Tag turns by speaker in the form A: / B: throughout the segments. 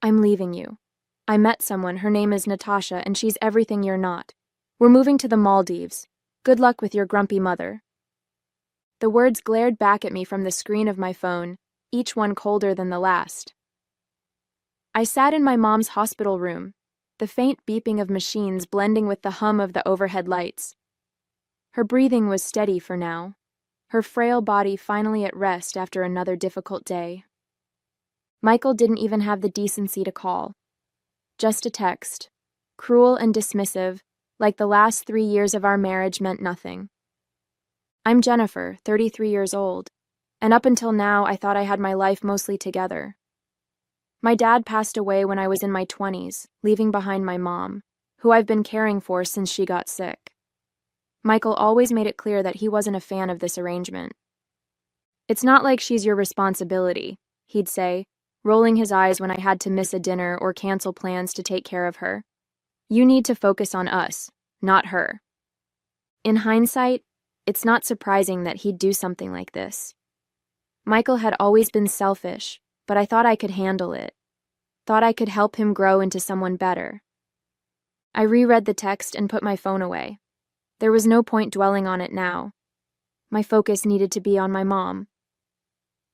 A: I'm leaving you. I met someone, her name is Natasha, and she's everything you're not. We're moving to the Maldives. Good luck with your grumpy mother. The words glared back at me from the screen of my phone, each one colder than the last. I sat in my mom's hospital room, the faint beeping of machines blending with the hum of the overhead lights. Her breathing was steady for now, her frail body finally at rest after another difficult day. Michael didn't even have the decency to call. Just a text, cruel and dismissive, like the last 3 years of our marriage meant nothing. I'm Jennifer, 33 years old, and up until now I thought I had my life mostly together. My dad passed away when I was in my 20s, leaving behind my mom, who I've been caring for since she got sick. Michael always made it clear that he wasn't a fan of this arrangement. "It's not like she's your responsibility," he'd say, rolling his eyes when I had to miss a dinner or cancel plans to take care of her. "You need to focus on us, not her." In hindsight, it's not surprising that he'd do something like this. Michael had always been selfish, but I thought I could handle it. Thought I could help him grow into someone better. I reread the text and put my phone away. There was no point dwelling on it now. My focus needed to be on my mom.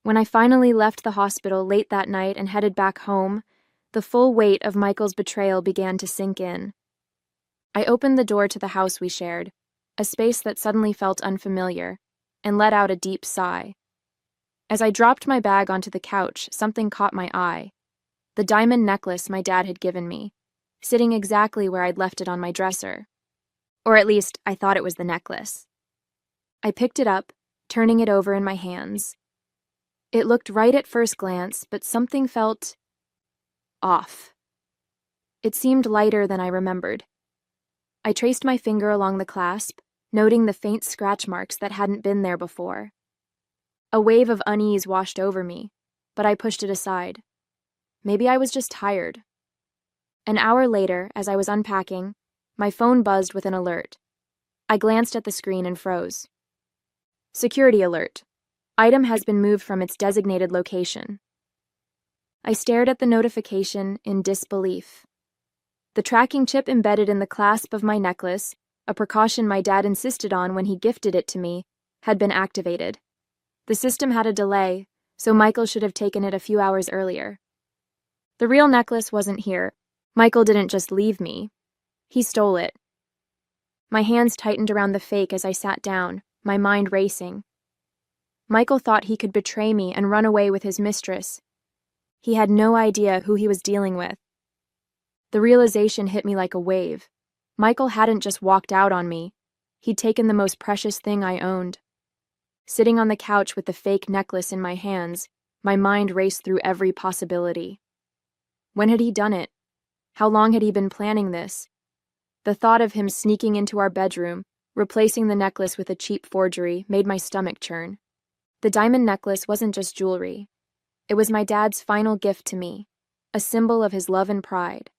A: When I finally left the hospital late that night and headed back home, the full weight of Michael's betrayal began to sink in. I opened the door to the house we shared, a space that suddenly felt unfamiliar, and let out a deep sigh. As I dropped my bag onto the couch, something caught my eye. The diamond necklace my dad had given me, sitting exactly where I'd left it on my dresser. Or at least, I thought it was the necklace. I picked it up, turning it over in my hands. It looked right at first glance, but something felt off. It seemed lighter than I remembered. I traced my finger along the clasp, noting the faint scratch marks that hadn't been there before. A wave of unease washed over me, but I pushed it aside. Maybe I was just tired. An hour later, as I was unpacking, my phone buzzed with an alert. I glanced at the screen and froze. Security alert. Item has been moved from its designated location. I stared at the notification in disbelief. The tracking chip embedded in the clasp of my necklace, a precaution my dad insisted on when he gifted it to me, had been activated. The system had a delay, so Michael should have taken it a few hours earlier. The real necklace wasn't here. Michael didn't just leave me. He stole it. My hands tightened around the fake as I sat down, my mind racing. Michael thought he could betray me and run away with his mistress. He had no idea who he was dealing with. The realization hit me like a wave. Michael hadn't just walked out on me. He'd taken the most precious thing I owned. Sitting on the couch with the fake necklace in my hands, my mind raced through every possibility. When had he done it? How long had he been planning this? The thought of him sneaking into our bedroom, replacing the necklace with a cheap forgery, made my stomach churn. The diamond necklace wasn't just jewelry. It was my dad's final gift to me, a symbol of his love and pride.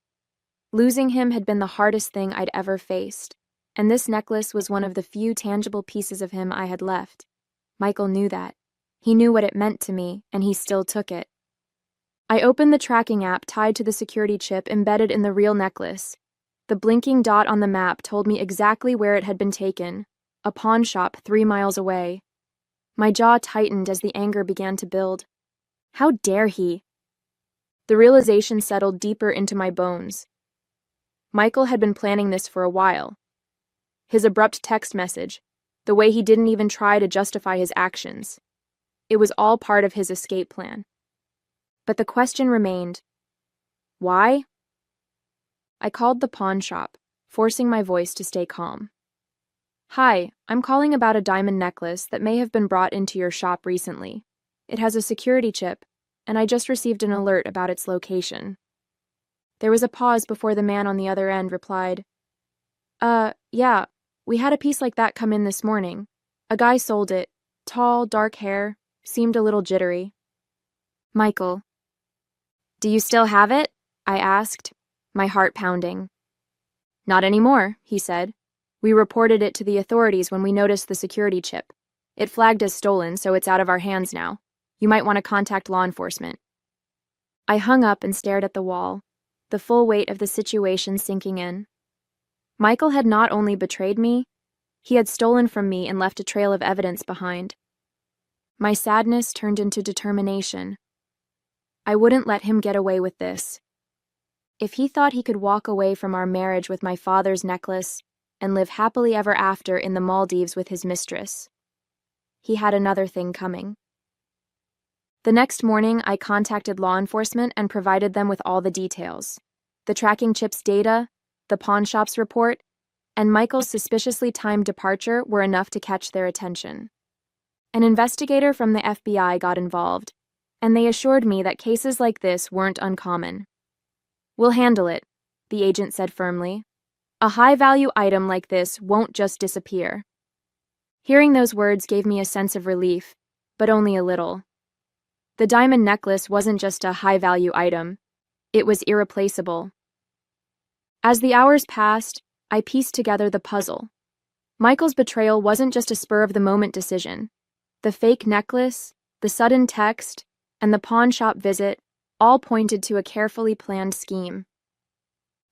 A: Losing him had been the hardest thing I'd ever faced, and this necklace was one of the few tangible pieces of him I had left. Michael knew that. He knew what it meant to me, and he still took it. I opened the tracking app tied to the security chip embedded in the real necklace. The blinking dot on the map told me exactly where it had been taken, a pawn shop 3 miles away. My jaw tightened as the anger began to build. How dare he? The realization settled deeper into my bones. Michael had been planning this for a while. His abrupt text message, the way he didn't even try to justify his actions. It was all part of his escape plan. But the question remained, why? I called the pawn shop, forcing my voice to stay calm. "Hi, I'm calling about a diamond necklace that may have been brought into your shop recently. It has a security chip, and I just received an alert about its location." There was a pause before the man on the other end replied, Yeah, we had a piece like that come in this morning. A guy sold it. Tall, dark hair, seemed a little jittery." "Michael, do you still have it?" I asked, my heart pounding. "Not anymore," he said. "We reported it to the authorities when we noticed the security chip. It flagged as stolen, so it's out of our hands now. You might want to contact law enforcement." I hung up and stared at the wall, the full weight of the situation sinking in. Michael had not only betrayed me, he had stolen from me and left a trail of evidence behind. My sadness turned into determination. I wouldn't let him get away with this. If he thought he could walk away from our marriage with my father's necklace and live happily ever after in the Maldives with his mistress, he had another thing coming. The next morning, I contacted law enforcement and provided them with all the details: the tracking chip's data, the pawn shop's report, and Michael's suspiciously timed departure were enough to catch their attention. An investigator from the FBI got involved, and they assured me that cases like this weren't uncommon. "We'll handle it," the agent said firmly. "A high-value item like this won't just disappear." Hearing those words gave me a sense of relief, but only a little. The diamond necklace wasn't just a high-value item, it was irreplaceable. As the hours passed, I pieced together the puzzle. Michael's betrayal wasn't just a spur-of-the-moment decision. The fake necklace, the sudden text, and the pawn shop visit all pointed to a carefully planned scheme.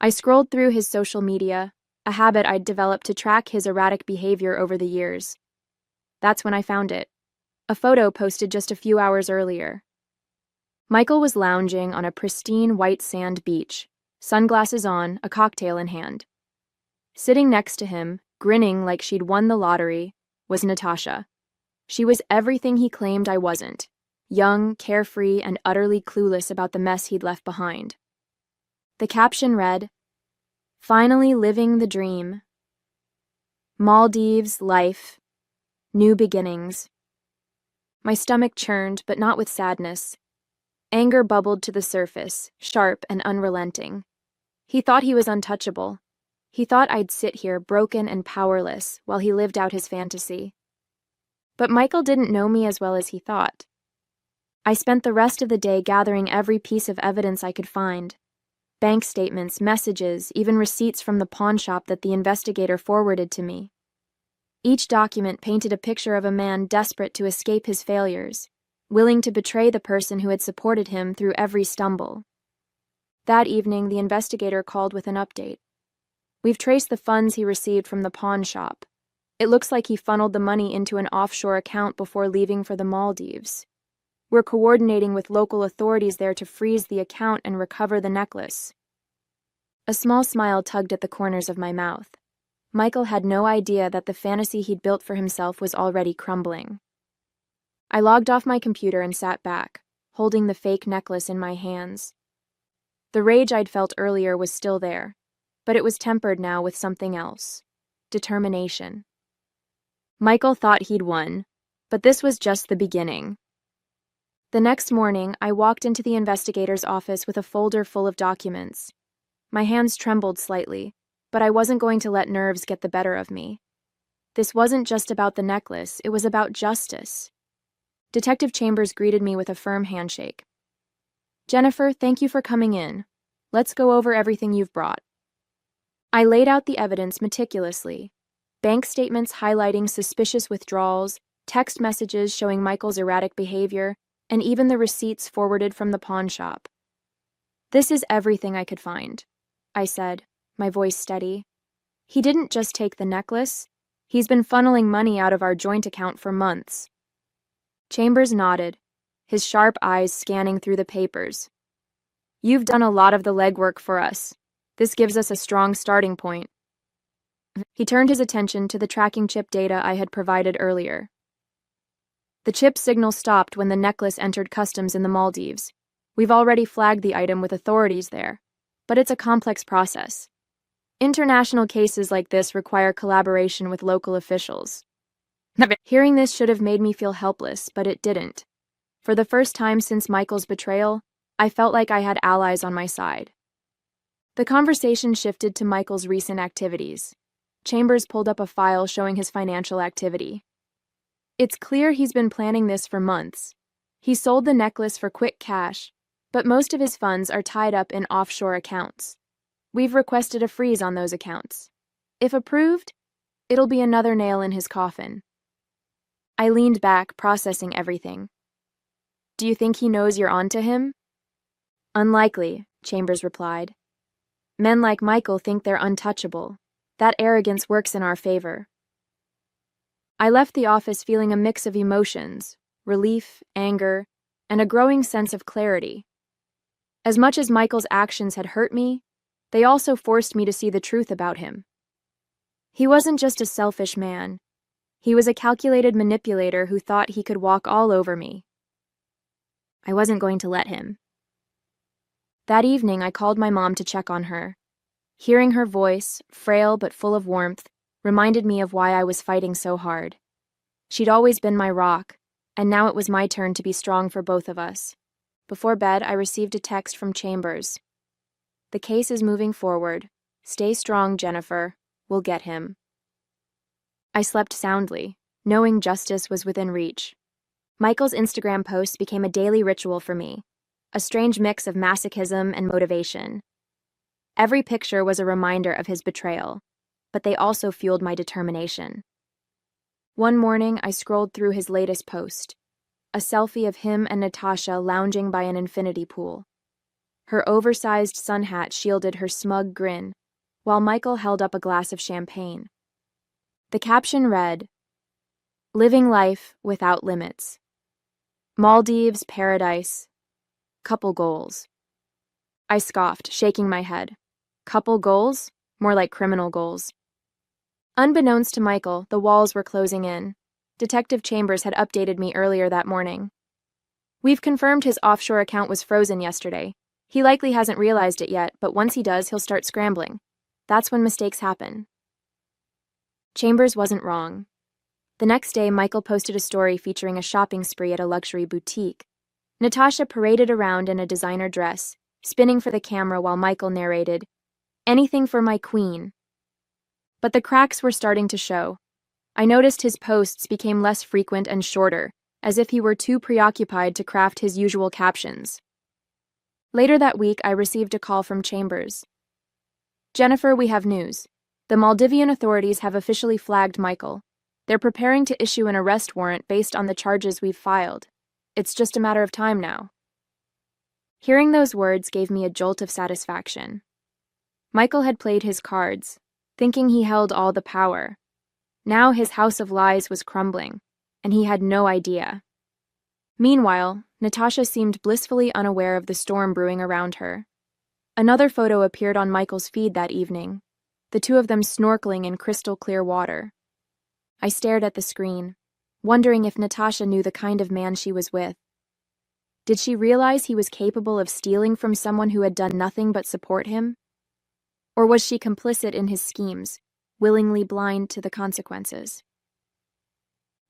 A: I scrolled through his social media, a habit I'd developed to track his erratic behavior over the years. That's when I found it. A photo posted just a few hours earlier. Michael was lounging on a pristine white sand beach, sunglasses on, a cocktail in hand. Sitting next to him, grinning like she'd won the lottery, was Natasha. She was everything he claimed I wasn't: young, carefree, and utterly clueless about the mess he'd left behind. The caption read, "Finally living the dream. Maldives life. New beginnings." My stomach churned, but not with sadness. Anger bubbled to the surface, sharp and unrelenting. He thought he was untouchable. He thought I'd sit here broken and powerless while he lived out his fantasy. But Michael didn't know me as well as he thought. I spent the rest of the day gathering every piece of evidence I could find: bank statements, messages, even receipts from the pawn shop that the investigator forwarded to me. Each document painted a picture of a man desperate to escape his failures, willing to betray the person who had supported him through every stumble. That evening, the investigator called with an update. "We've traced the funds he received from the pawn shop. It looks like he funneled the money into an offshore account before leaving for the Maldives. We're coordinating with local authorities there to freeze the account and recover the necklace." A small smile tugged at the corners of my mouth. Michael had no idea that the fantasy he'd built for himself was already crumbling. I logged off my computer and sat back, holding the fake necklace in my hands. The rage I'd felt earlier was still there, but it was tempered now with something else: determination. Michael thought he'd won, but this was just the beginning. The next morning, I walked into the investigator's office with a folder full of documents. My hands trembled slightly, but I wasn't going to let nerves get the better of me. This wasn't just about the necklace, it was about justice. Detective Chambers greeted me with a firm handshake. "Jennifer, thank you for coming in. Let's go over everything you've brought." I laid out the evidence meticulously: bank statements highlighting suspicious withdrawals, text messages showing Michael's erratic behavior, and even the receipts forwarded from the pawn shop. "This is everything I could find," I said, my voice steady. "He didn't just take the necklace. He's been funneling money out of our joint account for months." Chambers nodded, his sharp eyes scanning through the papers. "You've done a lot of the legwork for us. This gives us a strong starting point." He turned his attention to the tracking chip data I had provided earlier. "The chip signal stopped when the necklace entered customs in the Maldives. We've already flagged the item with authorities there, but it's a complex process. International cases like this require collaboration with local officials." Hearing this should have made me feel helpless, but it didn't. For the first time since Michael's betrayal, I felt like I had allies on my side. The conversation shifted to Michael's recent activities. Chambers pulled up a file showing his financial activity. "It's clear he's been planning this for months. He sold the necklace for quick cash, but most of his funds are tied up in offshore accounts. We've requested a freeze on those accounts. If approved, it'll be another nail in his coffin." I leaned back, processing everything. "Do you think he knows you're onto him?" Unlikely, Chambers replied. Men like Michael think they're untouchable. That arrogance works in our favor. I left the office feeling a mix of emotions, relief, anger, and a growing sense of clarity. As much as Michael's actions had hurt me, they also forced me to see the truth about him. He wasn't just a selfish man. He was a calculated manipulator who thought he could walk all over me. I wasn't going to let him. That evening, I called my mom to check on her. Hearing her voice, frail but full of warmth, reminded me of why I was fighting so hard. She'd always been my rock, and now it was my turn to be strong for both of us. Before bed, I received a text from Chambers. The case is moving forward. Stay strong, Jennifer. We'll get him. I slept soundly, knowing justice was within reach. Michael's Instagram posts became a daily ritual for me, a strange mix of masochism and motivation. Every picture was a reminder of his betrayal, but they also fueled my determination. One morning, I scrolled through his latest post, a selfie of him and Natasha lounging by an infinity pool. Her oversized sun hat shielded her smug grin, while Michael held up a glass of champagne. The caption read, "Living life without limits. Maldives, paradise. Couple goals." I scoffed, shaking my head. Couple goals? More like criminal goals. Unbeknownst to Michael, the walls were closing in. Detective Chambers had updated me earlier that morning. "We've confirmed his offshore account was frozen yesterday. He likely hasn't realized it yet, but once he does, he'll start scrambling. That's when mistakes happen." Chambers wasn't wrong. The next day, Michael posted a story featuring a shopping spree at a luxury boutique. Natasha paraded around in a designer dress, spinning for the camera while Michael narrated, "Anything for my queen." But the cracks were starting to show. I noticed his posts became less frequent and shorter, as if he were too preoccupied to craft his usual captions. Later that week, I received a call from Chambers. "Jennifer, we have news. The Maldivian authorities have officially flagged Michael. They're preparing to issue an arrest warrant based on the charges we've filed. It's just a matter of time now." Hearing those words gave me a jolt of satisfaction. Michael had played his cards, thinking he held all the power. Now his house of lies was crumbling, and he had no idea. Meanwhile, Natasha seemed blissfully unaware of the storm brewing around her. Another photo appeared on Michael's feed that evening, the two of them snorkeling in crystal-clear water. I stared at the screen, wondering if Natasha knew the kind of man she was with. Did she realize he was capable of stealing from someone who had done nothing but support him? Or was she complicit in his schemes, willingly blind to the consequences?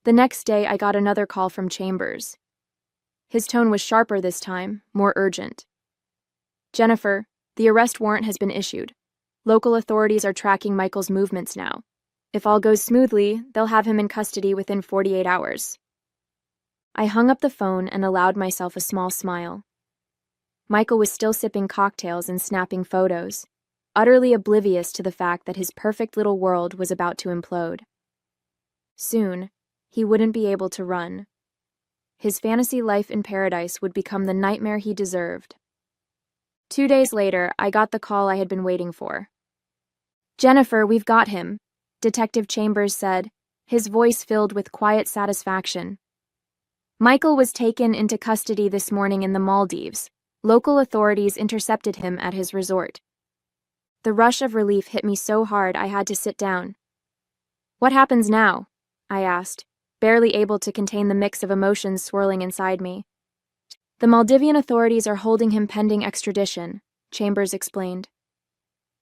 A: The next day, I got another call from Chambers. His tone was sharper this time, more urgent. "Jennifer, the arrest warrant has been issued. Local authorities are tracking Michael's movements now. If all goes smoothly, they'll have him in custody within 48 hours. I hung up the phone and allowed myself a small smile. Michael was still sipping cocktails and snapping photos, utterly oblivious to the fact that his perfect little world was about to implode. Soon, he wouldn't be able to run. His fantasy life in paradise would become the nightmare he deserved. 2 days later, I got the call I had been waiting for. "Jennifer, we've got him," Detective Chambers said, his voice filled with quiet satisfaction. "Michael was taken into custody this morning in the Maldives. Local authorities intercepted him at his resort." The rush of relief hit me so hard I had to sit down. "What happens now?" I asked, barely able to contain the mix of emotions swirling inside me. "The Maldivian authorities are holding him pending extradition," Chambers explained.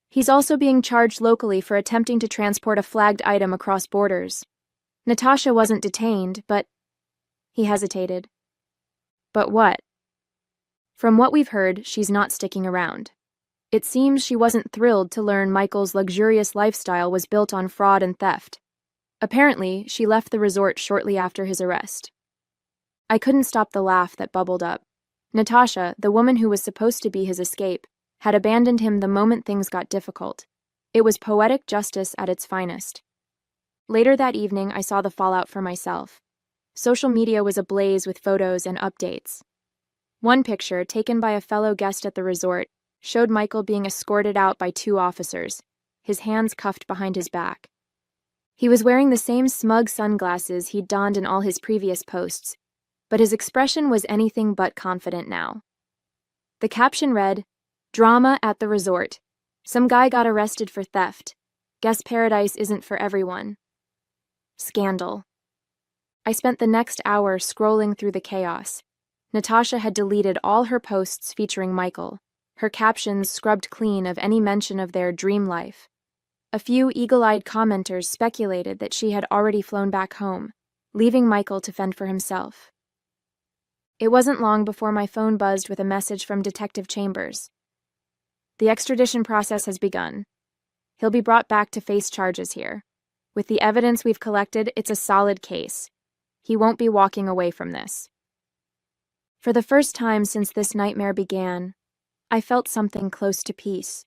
A: "He's also being charged locally for attempting to transport a flagged item across borders. Natasha wasn't detained, but..." He hesitated. "But what?" "From what we've heard, she's not sticking around. It seems she wasn't thrilled to learn Michael's luxurious lifestyle was built on fraud and theft. Apparently, she left the resort shortly after his arrest." I couldn't stop the laugh that bubbled up. Natasha, the woman who was supposed to be his escape, had abandoned him the moment things got difficult. It was poetic justice at its finest. Later that evening, I saw the fallout for myself. Social media was ablaze with photos and updates. One picture, taken by a fellow guest at the resort, showed Michael being escorted out by 2 officers, his hands cuffed behind his back. He was wearing the same smug sunglasses he'd donned in all his previous posts, but his expression was anything but confident now. The caption read, "Drama at the resort. Some guy got arrested for theft. Guess paradise isn't for everyone." Scandal. I spent the next hour scrolling through the chaos. Natasha had deleted all her posts featuring Michael, her captions scrubbed clean of any mention of their dream life. A few eagle-eyed commenters speculated that she had already flown back home, leaving Michael to fend for himself. It wasn't long before my phone buzzed with a message from Detective Chambers. "The extradition process has begun. He'll be brought back to face charges here. With the evidence we've collected, it's a solid case. He won't be walking away from this." For the first time since this nightmare began, I felt something close to peace.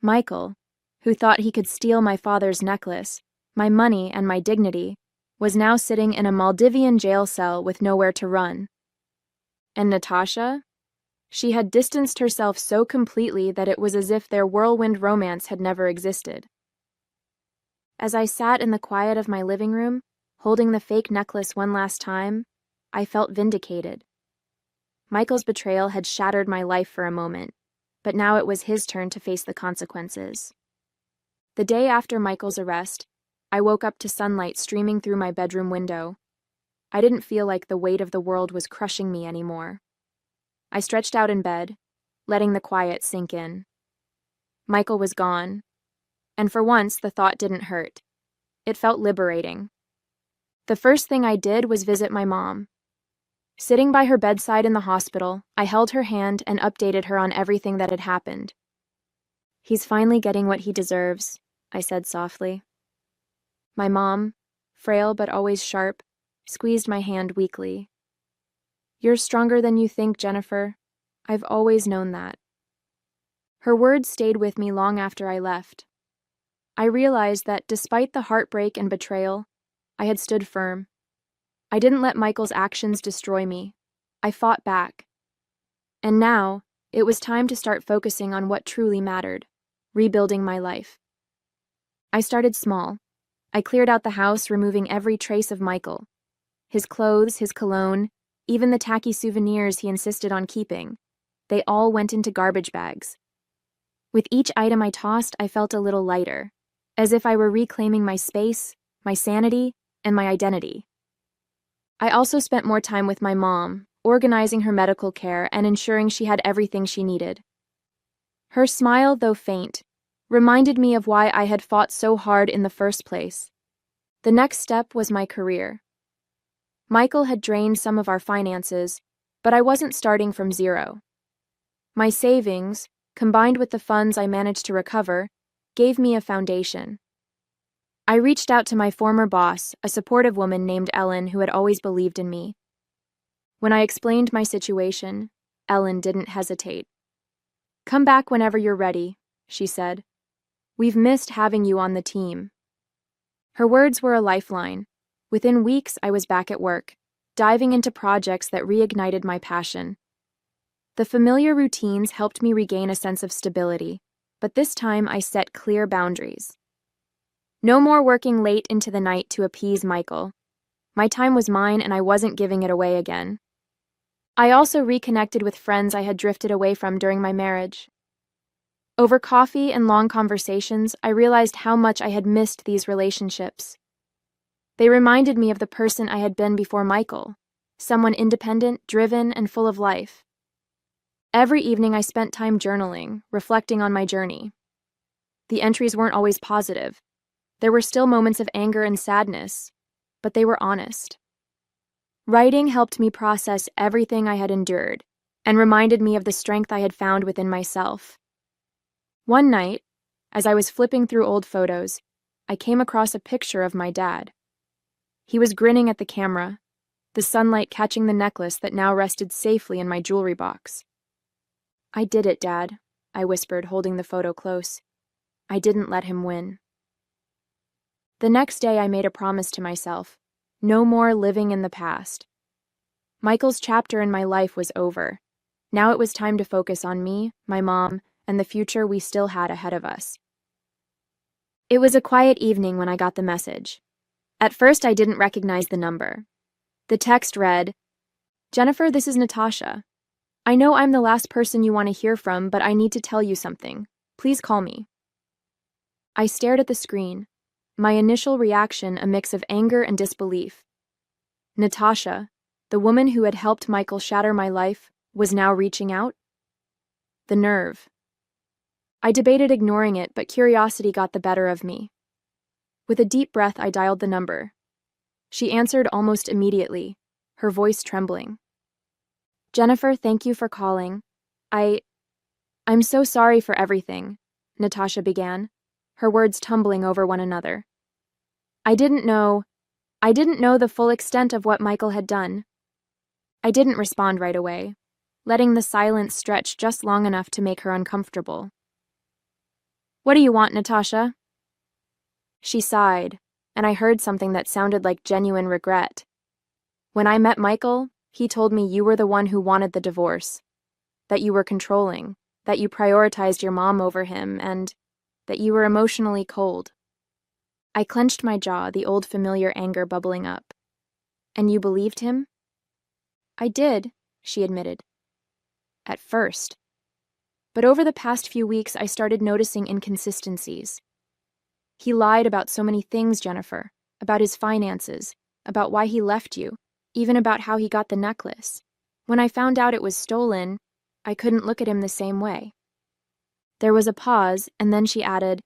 A: Michael, who thought he could steal my father's necklace, my money, and my dignity, was now sitting in a Maldivian jail cell with nowhere to run. And Natasha? She had distanced herself so completely that it was as if their whirlwind romance had never existed. As I sat in the quiet of my living room, holding the fake necklace one last time, I felt vindicated. Michael's betrayal had shattered my life for a moment, but now it was his turn to face the consequences. The day after Michael's arrest, I woke up to sunlight streaming through my bedroom window. I didn't feel like the weight of the world was crushing me anymore. I stretched out in bed, letting the quiet sink in. Michael was gone, and for once the thought didn't hurt. It felt liberating. The first thing I did was visit my mom. Sitting by her bedside in the hospital, I held her hand and updated her on everything that had happened. "He's finally getting what he deserves," I said softly. My mom, frail but always sharp, squeezed my hand weakly. "You're stronger than you think, Jennifer. I've always known that." Her words stayed with me long after I left. I realized that despite the heartbreak and betrayal, I had stood firm. I didn't let Michael's actions destroy me. I fought back. And now, it was time to start focusing on what truly mattered, rebuilding my life. I started small. I cleared out the house, removing every trace of Michael. His clothes, his cologne, even the tacky souvenirs he insisted on keeping. They all went into garbage bags. With each item I tossed, I felt a little lighter, as if I were reclaiming my space, my sanity, and my identity. I also spent more time with my mom, organizing her medical care and ensuring she had everything she needed. Her smile, though faint, reminded me of why I had fought so hard in the first place. The next step was my career. Michael had drained some of our finances, but I wasn't starting from zero. My savings, combined with the funds I managed to recover, gave me a foundation. I reached out to my former boss, a supportive woman named Ellen who had always believed in me. When I explained my situation, Ellen didn't hesitate. "Come back whenever you're ready," she said. "We've missed having you on the team." Her words were a lifeline. Within weeks, I was back at work, diving into projects that reignited my passion. The familiar routines helped me regain a sense of stability, but this time I set clear boundaries. No more working late into the night to appease Michael. My time was mine and I wasn't giving it away again. I also reconnected with friends I had drifted away from during my marriage. Over coffee and long conversations, I realized how much I had missed these relationships. They reminded me of the person I had been before Michael, someone independent, driven, and full of life. Every evening I spent time journaling, reflecting on my journey. The entries weren't always positive. There were still moments of anger and sadness, but they were honest. Writing helped me process everything I had endured and reminded me of the strength I had found within myself. One night, as I was flipping through old photos, I came across a picture of my dad. He was grinning at the camera, the sunlight catching the necklace that now rested safely in my jewelry box. "I did it, Dad," I whispered, holding the photo close. "I didn't let him win." The next day I made a promise to myself, no more living in the past. Michael's chapter in my life was over. Now it was time to focus on me, my mom, and the future we still had ahead of us. It was a quiet evening when I got the message. At first, I didn't recognize the number. The text read, "Jennifer, this is Natasha. I know I'm the last person you want to hear from, but I need to tell you something. Please call me." I stared at the screen, my initial reaction a mix of anger and disbelief. Natasha, the woman who had helped Michael shatter my life, was now reaching out? The nerve. I debated ignoring it, but curiosity got the better of me. With a deep breath, I dialed the number. She answered almost immediately, her voice trembling. "Jennifer, thank you for calling. I'm so sorry for everything," Natasha began, her words tumbling over one another. I didn't know the full extent of what Michael had done. I didn't respond right away, letting the silence stretch just long enough to make her uncomfortable. "What do you want, Natasha?" She sighed, and I heard something that sounded like genuine regret. "When I met Michael, he told me you were the one who wanted the divorce, that you were controlling, that you prioritized your mom over him, and that you were emotionally cold." I clenched my jaw, the old familiar anger bubbling up. "And you believed him?" "I did," she admitted. "At first. But over the past few weeks, I started noticing inconsistencies. He lied about so many things, Jennifer, about his finances, about why he left you, even about how he got the necklace. When I found out it was stolen, I couldn't look at him the same way." There was a pause, and then she added,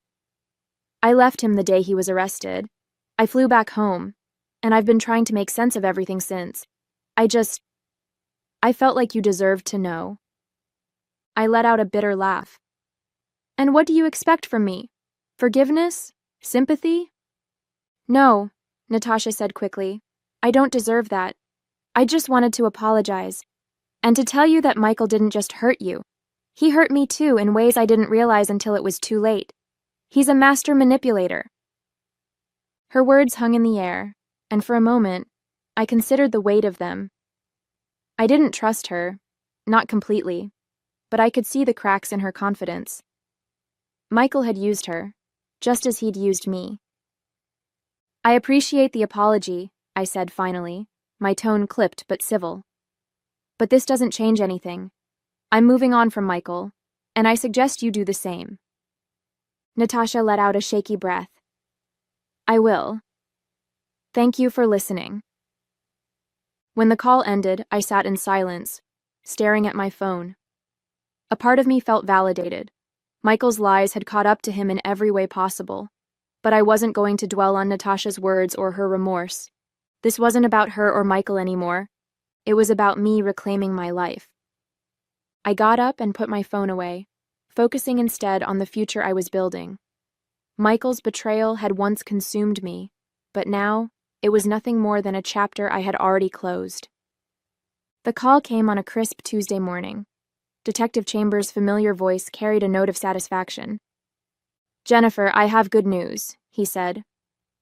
A: "I left him the day he was arrested. I flew back home, and I've been trying to make sense of everything since. I felt like you deserved to know." I let out a bitter laugh. "And what do you expect from me? Forgiveness? Sympathy?" "No," Natasha said quickly. "I don't deserve that. I just wanted to apologize. And to tell you that Michael didn't just hurt you. He hurt me too in ways I didn't realize until it was too late. He's a master manipulator." Her words hung in the air, and for a moment, I considered the weight of them. I didn't trust her, not completely, but I could see the cracks in her confidence. Michael had used her, just as he'd used me. "I appreciate the apology," I said finally, my tone clipped but civil. "But this doesn't change anything. I'm moving on from Michael, and I suggest you do the same." Natasha let out a shaky breath. "I will. Thank you for listening." When the call ended, I sat in silence, staring at my phone. A part of me felt validated. Michael's lies had caught up to him in every way possible, but I wasn't going to dwell on Natasha's words or her remorse. This wasn't about her or Michael anymore. It was about me reclaiming my life. I got up and put my phone away, focusing instead on the future I was building. Michael's betrayal had once consumed me, but now it was nothing more than a chapter I had already closed. The call came on a crisp Tuesday morning. Detective Chambers' familiar voice carried a note of satisfaction. "Jennifer, I have good news," he said.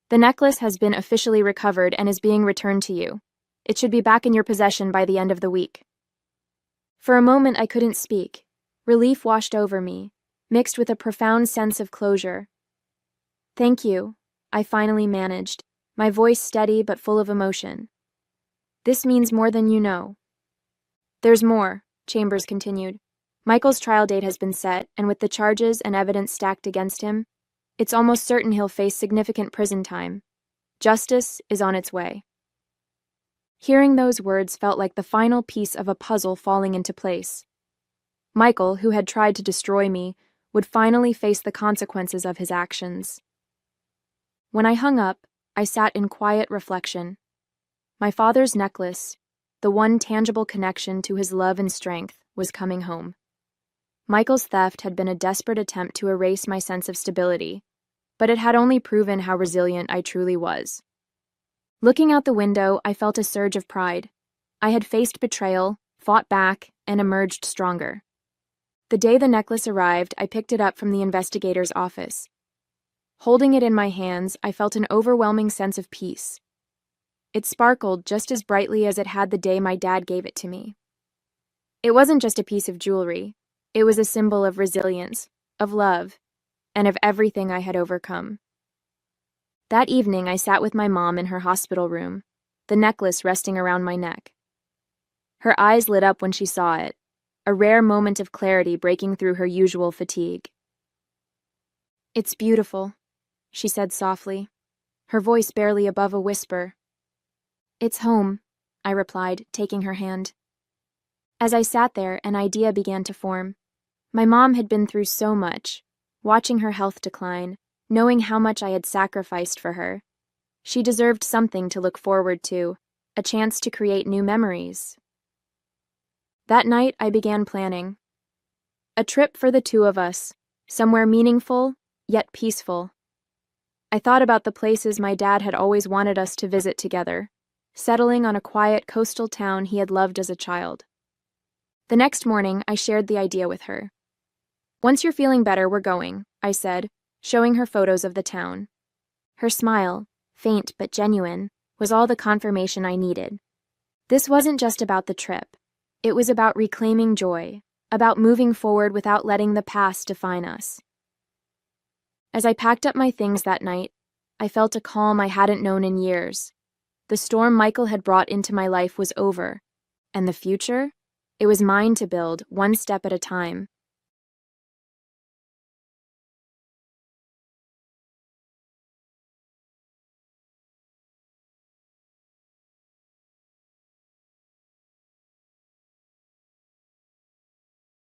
A: "The necklace has been officially recovered and is being returned to you. It should be back in your possession by the end of the week." For a moment I couldn't speak. Relief washed over me, mixed with a profound sense of closure. "Thank you," I finally managed, my voice steady but full of emotion. "This means more than you know." "There's more," Chambers continued. "Michael's trial date has been set, and with the charges and evidence stacked against him, it's almost certain he'll face significant prison time. Justice is on its way." Hearing those words felt like the final piece of a puzzle falling into place. Michael, who had tried to destroy me, would finally face the consequences of his actions. When I hung up, I sat in quiet reflection. My father's necklace, the one tangible connection to his love and strength, was coming home. Michael's theft had been a desperate attempt to erase my sense of stability, but it had only proven how resilient I truly was. Looking out the window, I felt a surge of pride. I had faced betrayal, fought back, and emerged stronger. The day the necklace arrived, I picked it up from the investigator's office. Holding it in my hands, I felt an overwhelming sense of peace. It sparkled just as brightly as it had the day my dad gave it to me. It wasn't just a piece of jewelry. It was a symbol of resilience, of love, and of everything I had overcome. That evening, I sat with my mom in her hospital room, the necklace resting around my neck. Her eyes lit up when she saw it, a rare moment of clarity breaking through her usual fatigue. "It's beautiful," she said softly, her voice barely above a whisper. "It's home," I replied, taking her hand. As I sat there, an idea began to form. My mom had been through so much, watching her health decline, knowing how much I had sacrificed for her. She deserved something to look forward to, a chance to create new memories. That night, I began planning. A trip for the two of us, somewhere meaningful, yet peaceful. I thought about the places my dad had always wanted us to visit together, settling on a quiet coastal town he had loved as a child. The next morning, I shared the idea with her. "Once you're feeling better, we're going," I said, showing her photos of the town. Her smile, faint but genuine, was all the confirmation I needed. This wasn't just about the trip. It was about reclaiming joy, about moving forward without letting the past define us. As I packed up my things that night, I felt a calm I hadn't known in years. The storm Michael had brought into my life was over, and the future? It was mine to build, one step at a time.